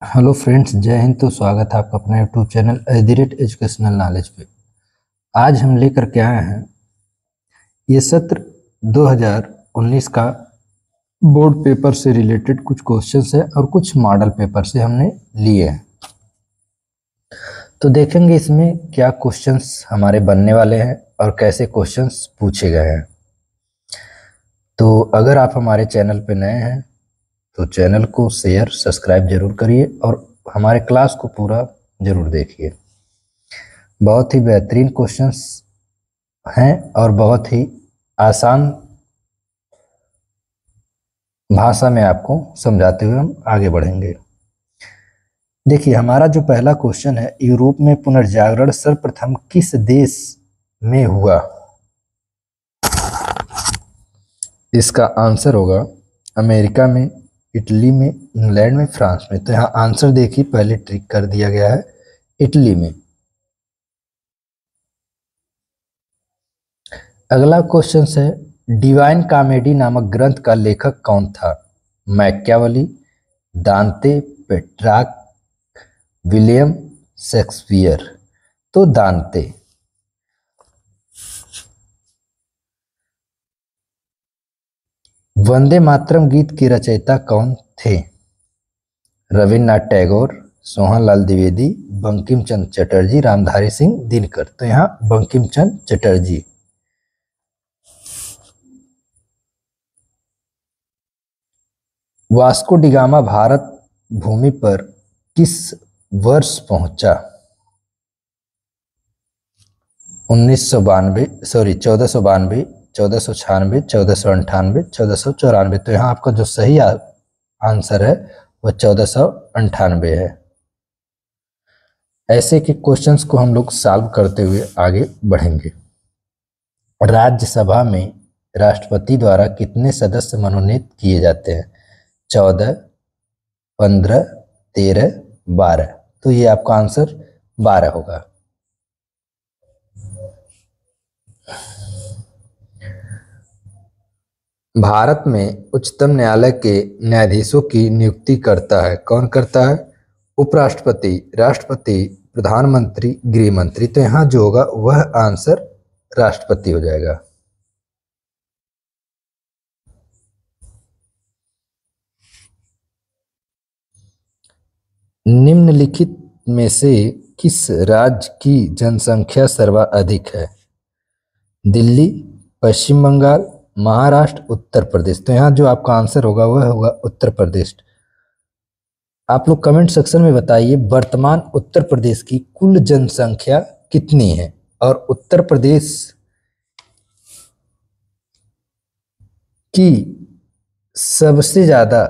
Hello friends, जय हिंद। तो स्वागत है आपका अपने यूट्यूब चैनल एजुकेशनल नॉलेज पे। आज हम लेकर के आए हैं ये सत्र 2019 का बोर्ड पेपर से रिलेटेड कुछ क्वेश्चंस है और कुछ मॉडल पेपर से हमने लिए हैं। तो देखेंगे इसमें क्या क्वेश्चंस हमारे बनने वाले हैं और कैसे क्वेश्चंस पूछे गए हैं। तो अगर आप हमारे चैनल पे नए हैं तो चैनल को शेयर सब्सक्राइब जरूर करिए और हमारे क्लास को पूरा जरूर देखिए। बहुत ही बेहतरीन क्वेश्चंस हैं और बहुत ही आसान भाषा में आपको समझाते हुए हम आगे बढ़ेंगे। देखिए, हमारा जो पहला क्वेश्चन है, यूरोप में पुनर्जागरण सर्वप्रथम किस देश में हुआ? इसका आंसर होगा अमेरिका में, इटली में, इंग्लैंड में, फ्रांस में। तो यहाँ आंसर देखिए, पहले ट्रिक कर दिया गया है, इटली में। अगला क्वेश्चन है, डिवाइन कॉमेडी नामक ग्रंथ का लेखक कौन था? मैकियावेली, दांते, पेट्रार्क, विलियम शेक्सपियर। तो दांते। वंदे मातरम गीत के रचयिता कौन थे? रविन्द्रनाथ टैगोर, सोहनलाल द्विवेदी, बंकिम चंद्र चटर्जी, रामधारी सिंह दिनकर। तो यहाँ Bankim Chandra Chatterjee. Vasco da Gama Bharat भूमि पर किस वर्ष पहुंचा? 1992, 1492, 1496, 1498, 1494। तो यहाँ आपका जो सही आंसर है वह 1498 है। ऐसे के क्वेश्चंस को हम लोग सॉल्व करते हुए आगे बढ़ेंगे। राज्यसभा में राष्ट्रपति द्वारा कितने सदस्य मनोनीत किए जाते हैं? 14, 15, 13, 12। तो ये आपका आंसर 12 होगा। भारत में उच्चतम न्यायालय के न्यायाधीशों की नियुक्ति करता है, कौन करता है? उपराष्ट्रपति, राष्ट्रपति, प्रधानमंत्री, गृह मंत्री। तो यहाँ जो होगा वह आंसर राष्ट्रपति हो जाएगा। निम्नलिखित में से किस राज्य की जनसंख्या सर्वाधिक है? दिल्ली, पश्चिम बंगाल, महाराष्ट्र, उत्तर प्रदेश। तो यहाँ जो आपका आंसर होगा वह होगा उत्तर प्रदेश। आप लोग कमेंट सेक्शन में बताइए, वर्तमान उत्तर प्रदेश की कुल जनसंख्या कितनी है और उत्तर प्रदेश की सबसे ज्यादा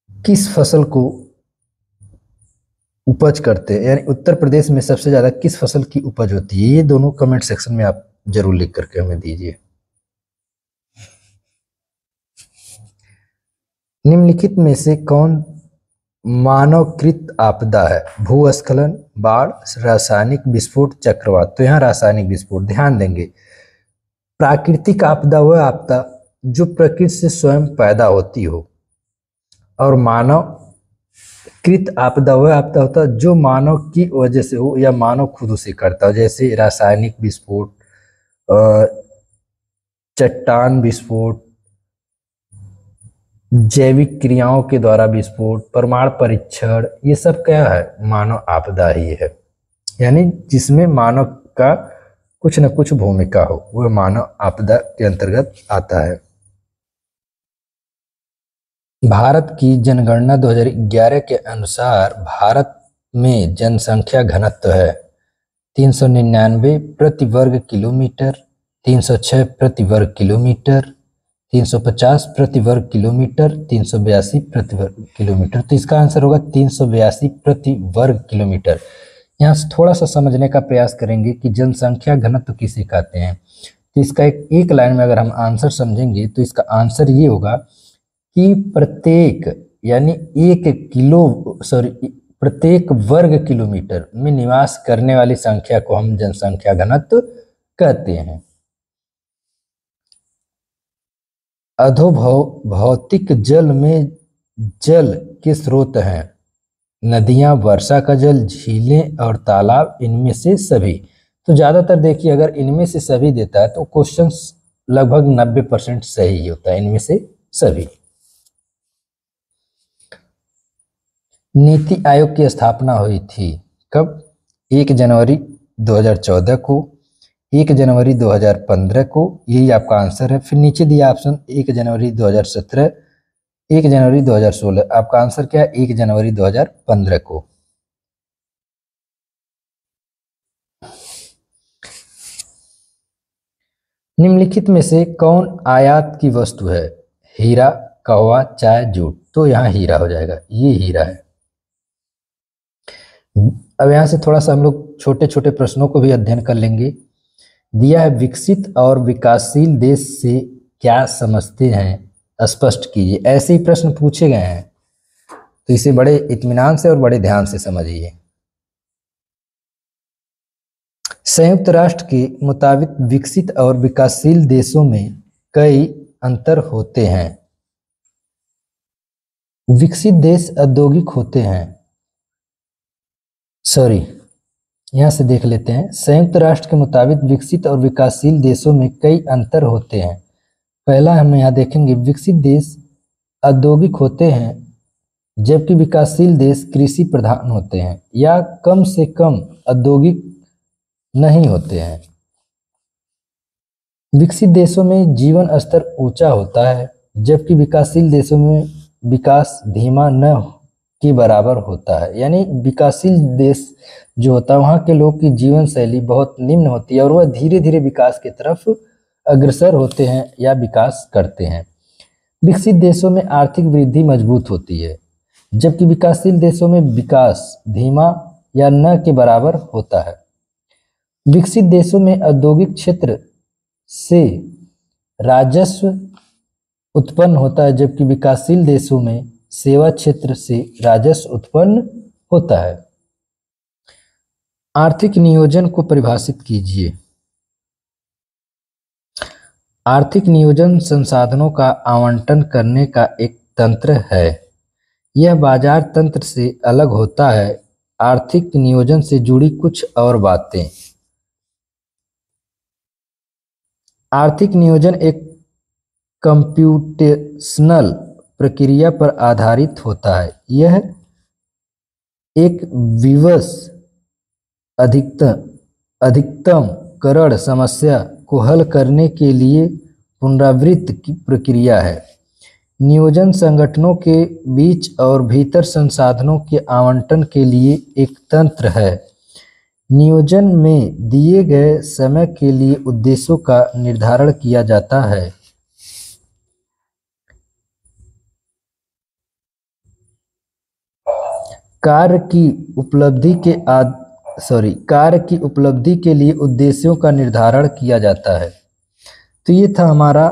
किस फसल को उपज करते हैं, यानी उत्तर प्रदेश में सबसे ज्यादा किस फसल की उपज होती है? ये दोनों कमेंट सेक्शन में आप जरूर लिख करके हमें दीजिए। निम्नलिखित में से कौन मानवकृत आपदा है? भूस्खलन, बाढ़, रासायनिक विस्फोट, चक्रवात। तो यहाँ रासायनिक विस्फोट। ध्यान देंगे, प्राकृतिक आपदा वह आपदा जो प्रकृति से स्वयं पैदा होती हो, और मानव कृत आपदा वह आपदा होता है जो मानव की वजह से हो या मानव खुद उसे करता हो। जैसे रासायनिक विस्फोट, चट्टान विस्फोट, जैविक क्रियाओं के द्वारा विस्फोट, परमाणु परीक्षण, ये सब क्या है? मानव आपदा ही है। यानी जिसमें मानव का कुछ न कुछ भूमिका हो, वह मानव आपदा के अंतर्गत आता है। भारत की जनगणना 2011 के अनुसार भारत में जनसंख्या घनत्व है 399 प्रति वर्ग किलोमीटर, 306 प्रति वर्ग किलोमीटर, 350 प्रति वर्ग किलोमीटर, 382 प्रति वर्ग किलोमीटर। तो इसका आंसर होगा 382 प्रति वर्ग किलोमीटर। यहाँ से थोड़ा सा समझने का प्रयास करेंगे कि जनसंख्या घनत्व किसे कहते हैं। तो इसका एक लाइन में अगर हम आंसर समझेंगे तो इसका आंसर ये होगा कि प्रत्येक, यानी प्रत्येक वर्ग किलोमीटर में निवास करने वाली संख्या को हम जनसंख्या घनत्व कहते हैं। अधोभौतिक जल में जल के स्रोत हैं नदियां, वर्षा का जल, झीलें और तालाब, इनमें से सभी। तो ज़्यादातर देखिए अगर इनमें से सभी देता है तो क्वेश्चन लगभग 90% सही ही होता है, इनमें से सभी। नीति आयोग की स्थापना हुई थी कब? 1 जनवरी 2014 को, 1 जनवरी 2015 को, यही आपका आंसर है। फिर नीचे दिया ऑप्शन 1 जनवरी 2017, 1 जनवरी 2016। आपका आंसर क्या है? 1 जनवरी 2015 को। निम्नलिखित में से कौन आयात की वस्तु है? हीरा, कौवा, चाय, जूट। तो यहाँ हीरा हो जाएगा, ये हीरा है। अब यहाँ से थोड़ा सा हम लोग छोटे छोटे प्रश्नों को भी अध्ययन कर लेंगे। दिया है विकसित और विकासशील देश से क्या समझते हैं, स्पष्ट कीजिए। ऐसे ही प्रश्न पूछे गए हैं तो इसे बड़े इत्मीनान से और बड़े ध्यान से समझिए। संयुक्त राष्ट्र के मुताबिक विकसित और विकासशील देशों में कई अंतर होते हैं। विकसित देश औद्योगिक होते हैं, सॉरी यहां से देख लेते हैं। संयुक्त राष्ट्र के मुताबिक विकसित और विकासशील देशों में कई अंतर होते हैं। पहला हम यहाँ देखेंगे, विकसित देश औद्योगिक होते हैं जबकि विकासशील देश कृषि प्रधान होते हैं या कम से कम औद्योगिक नहीं होते हैं। विकसित देशों में जीवन स्तर ऊंचा होता है जबकि विकासशील देशों में विकास धीमा न के बराबर होता है। यानी विकासशील देश जो होता है वहाँ के लोग की जीवन शैली बहुत निम्न होती है और वह धीरे धीरे विकास की तरफ अग्रसर होते हैं या विकास करते हैं। विकसित देशों में आर्थिक वृद्धि मजबूत होती है जबकि विकासशील देशों में विकास धीमा या न के बराबर होता है। विकसित देशों में औद्योगिक क्षेत्र से राजस्व उत्पन्न होता है जबकि विकासशील देशों में सेवा क्षेत्र से राजस्व उत्पन्न होता है। आर्थिक नियोजन को परिभाषित कीजिए। आर्थिक नियोजन संसाधनों का आवंटन करने का एक तंत्र है। यह बाजार तंत्र से अलग होता है। आर्थिक नियोजन से जुड़ी कुछ और बातें। आर्थिक नियोजन एक कंप्यूटेशनल प्रक्रिया पर आधारित होता है। यह एक विवश अधिकतमकरण समस्या को हल करने के लिए पुनरावृत्त की प्रक्रिया है। नियोजन संगठनों के बीच और भीतर संसाधनों के आवंटन के लिए एक तंत्र है। नियोजन में दिए गए समय के लिए उद्देश्यों का निर्धारण किया जाता है। कार्य की उपलब्धि के लिए उद्देश्यों का निर्धारण किया जाता है। तो ये था हमारा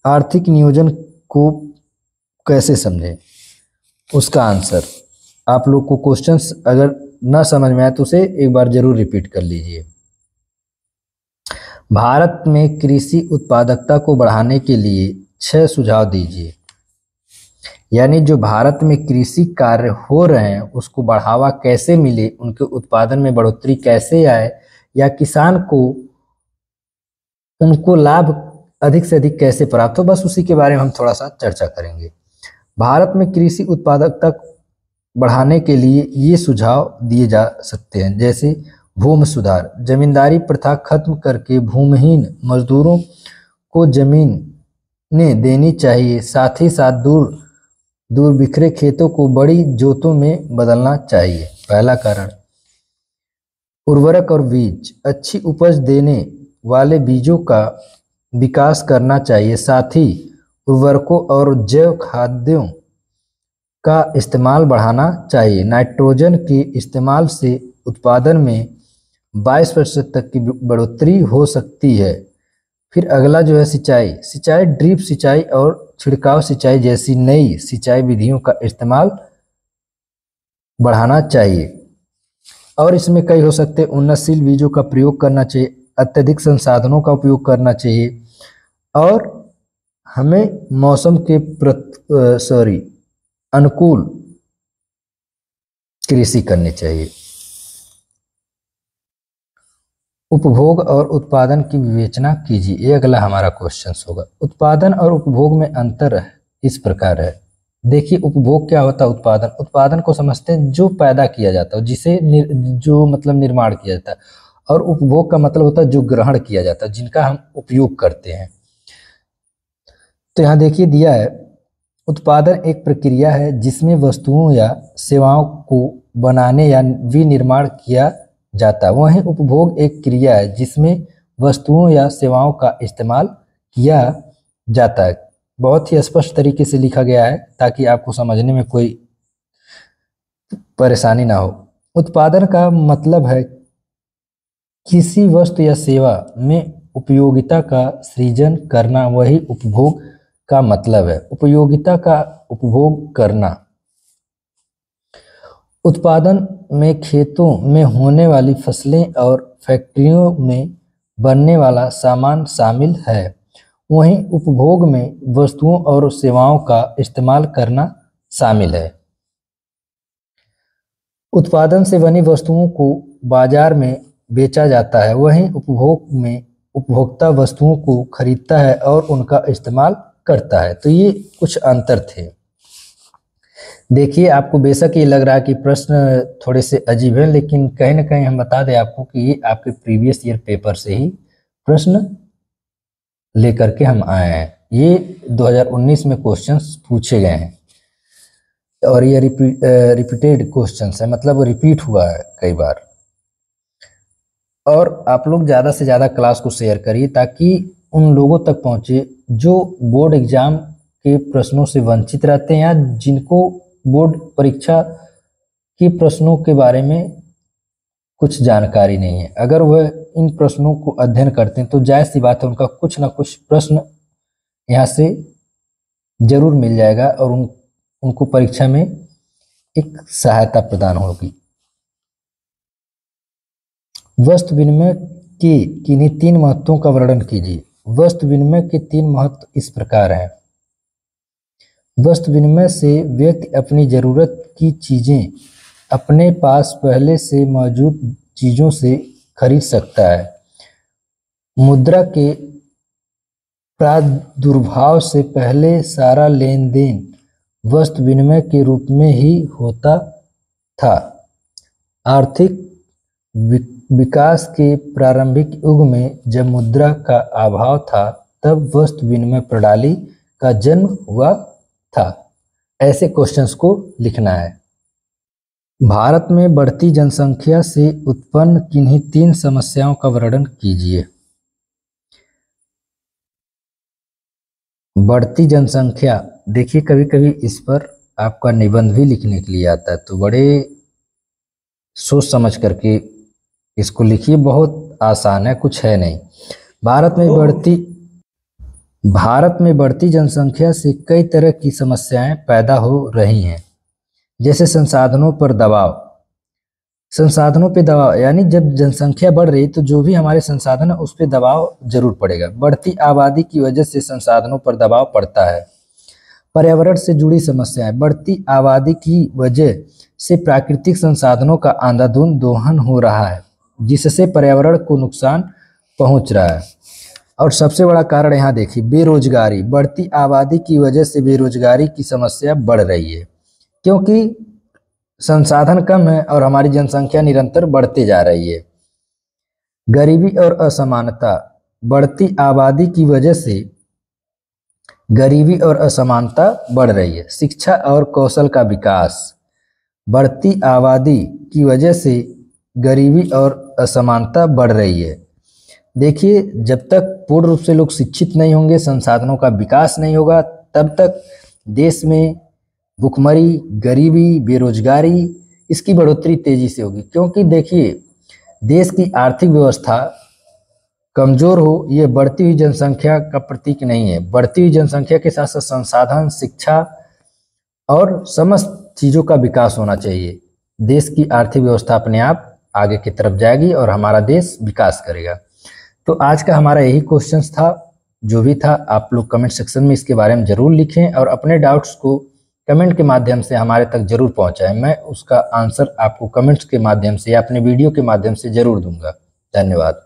आर्थिक नियोजन को कैसे समझें, उसका आंसर। आप लोग को क्वेश्चंस अगर ना समझ में आए तो उसे एक बार जरूर रिपीट कर लीजिए। भारत में कृषि उत्पादकता को बढ़ाने के लिए 6 सुझाव दीजिए। यानी जो भारत में कृषि कार्य हो रहे हैं उसको बढ़ावा कैसे मिले, उनके उत्पादन में बढ़ोतरी कैसे आए, या किसान को उनको लाभ अधिक से अधिक कैसे प्राप्त हो, बस उसी के बारे में हम थोड़ा सा चर्चा करेंगे। भारत में कृषि उत्पादकता बढ़ाने के लिए ये सुझाव दिए जा सकते हैं, जैसे भूमि सुधार, जमींदारी प्रथा खत्म करके भूमिहीन मजदूरों को जमीनें देनी चाहिए। साथ ही साथ दूर दूर बिखरे खेतों को बड़ी जोतों में बदलना चाहिए। पहला कारण। उर्वरक और बीज, अच्छी उपज देने वाले बीजों का विकास करना चाहिए। साथ ही उर्वरकों और जैव खाद्यों का इस्तेमाल बढ़ाना चाहिए। नाइट्रोजन के इस्तेमाल से उत्पादन में 22% तक की बढ़ोतरी हो सकती है। फिर अगला जो है सिंचाई, ड्रिप सिंचाई और छिड़काव सिंचाई जैसी नई सिंचाई विधियों का इस्तेमाल बढ़ाना चाहिए। और इसमें कई हो सकते हैं, उन्नतशील बीजों का प्रयोग करना चाहिए, अत्यधिक संसाधनों का उपयोग करना चाहिए और हमें मौसम के अनुकूल कृषि करनी चाहिए। उपभोग और उत्पादन की विवेचना कीजिए, ये अगला हमारा क्वेश्चन होगा। उत्पादन और उपभोग में अंतर इस प्रकार है। देखिए, उपभोग क्या होता है? उत्पादन, उत्पादन को समझते हैं जो पैदा किया जाता है, जिसे जो मतलब निर्माण किया जाता है, और उपभोग का मतलब होता है जो ग्रहण किया जाता है, जिनका हम उपयोग करते हैं। तो यहाँ देखिए दिया है, उत्पादन एक प्रक्रिया है जिसमें वस्तुओं या सेवाओं को बनाने या विनिर्माण किया जाता है। वहीं उपभोग एक क्रिया है जिसमें वस्तुओं या सेवाओं का इस्तेमाल किया जाता है। बहुत ही स्पष्ट तरीके से लिखा गया है ताकि आपको समझने में कोई परेशानी ना हो। उत्पादन का मतलब है किसी वस्तु या सेवा में उपयोगिता का सृजन करना, वही उपभोग का मतलब है। उपयोगिता का उपभोग करना। उत्पादन में खेतों में होने वाली फसलें और फैक्ट्रियों में बनने वाला सामान शामिल है। वहीं उपभोग में वस्तुओं और सेवाओं का इस्तेमाल करना शामिल है। उत्पादन से बनी वस्तुओं को बाजार में बेचा जाता है, वहीं उपभोग में उपभोक्ता वस्तुओं को खरीदता है और उनका इस्तेमाल करता है। तो ये कुछ अंतर थे। देखिए, आपको बेशक ये लग रहा है कि प्रश्न थोड़े से अजीब हैं, लेकिन कहीं ना कहीं हम बता दें आपको कि ये आपके प्रीवियस ईयर पेपर से ही प्रश्न लेकर के हम आए हैं। ये 2019 में क्वेश्चंस पूछे गए हैं और ये रिपीटेड क्वेश्चंस है, मतलब रिपीट हुआ है कई बार। और आप लोग ज़्यादा से ज़्यादा क्लास को शेयर करिए ताकि उन लोगों तक पहुँचे जो बोर्ड एग्जाम के प्रश्नों से वंचित रहते हैं या जिनको बोर्ड परीक्षा के प्रश्नों के बारे में कुछ जानकारी नहीं है। अगर वह इन प्रश्नों को अध्ययन करते हैं तो जायज़ सी बात है उनका कुछ ना कुछ प्रश्न यहाँ से जरूर मिल जाएगा और उनको परीक्षा में एक सहायता प्रदान होगी। वस्तु विनिमय के किन्हीं 3 महत्वों का वर्णन कीजिए। वस्तु विनिमय के 3 महत्व इस प्रकार हैं। वस्तु विनिमय से व्यक्ति अपनी जरूरत की चीजें अपने पास पहले से मौजूद चीजों से खरीद सकता है। मुद्रा के प्रादुर्भाव से पहले सारा लेन देन वस्तु विनिमय के रूप में ही होता था। आर्थिक विकास के प्रारंभिक युग में जब मुद्रा का अभाव था तब वस्तु विनिमय प्रणाली का जन्म हुआ था। ऐसे क्वेश्चंस को लिखना है। भारत में बढ़ती जनसंख्या से उत्पन्न किन्हीं 3 समस्याओं का वर्णन कीजिए। बढ़ती जनसंख्या, देखिए कभी कभी इस पर आपका निबंध भी लिखने के लिए आता है, तो बड़े सोच समझ करके इसको लिखिए। बहुत आसान है, कुछ है नहीं। भारत में बढ़ती जनसंख्या से कई तरह की समस्याएं पैदा हो रही हैं, जैसे संसाधनों पर दबाव। संसाधनों पे दबाव यानी जब जनसंख्या बढ़ रही तो जो भी हमारे संसाधन है उस पर दबाव जरूर पड़ेगा। बढ़ती आबादी की वजह से संसाधनों पर दबाव पड़ता है। पर्यावरण से जुड़ी समस्याएं। बढ़ती आबादी की वजह से प्राकृतिक संसाधनों का अंधाधुंध दोहन हो रहा है, जिससे पर्यावरण को नुकसान पहुंच रहा है। और सबसे बड़ा कारण यहाँ देखिए, बेरोजगारी। बढ़ती आबादी की वजह से बेरोजगारी की समस्या बढ़ रही है, क्योंकि संसाधन कम है और हमारी जनसंख्या निरंतर बढ़ते जा रही है। गरीबी और असमानता। बढ़ती आबादी की वजह से गरीबी और असमानता बढ़ रही है। शिक्षा और कौशल का विकास। बढ़ती आबादी की वजह से गरीबी और असमानता बढ़ रही है। देखिए, जब तक पूर्ण रूप से लोग शिक्षित नहीं होंगे, संसाधनों का विकास नहीं होगा, तब तक देश में भुखमरी, गरीबी, बेरोजगारी इसकी बढ़ोतरी तेजी से होगी। क्योंकि देखिए, देश की आर्थिक व्यवस्था कमजोर हो, यह बढ़ती हुई जनसंख्या का प्रतीक नहीं है। बढ़ती हुई जनसंख्या के साथ साथ संसाधन, शिक्षा और समस्त चीज़ों का विकास होना चाहिए। देश की आर्थिक व्यवस्था अपने आप आगे की तरफ जाएगी और हमारा देश विकास करेगा। तो आज का हमारा यही क्वेश्चन था। जो भी था आप लोग कमेंट सेक्शन में इसके बारे में ज़रूर लिखें और अपने डाउट्स को कमेंट के माध्यम से हमारे तक जरूर पहुंचाएं। मैं उसका आंसर आपको कमेंट्स के माध्यम से या अपने वीडियो के माध्यम से जरूर दूंगा। धन्यवाद।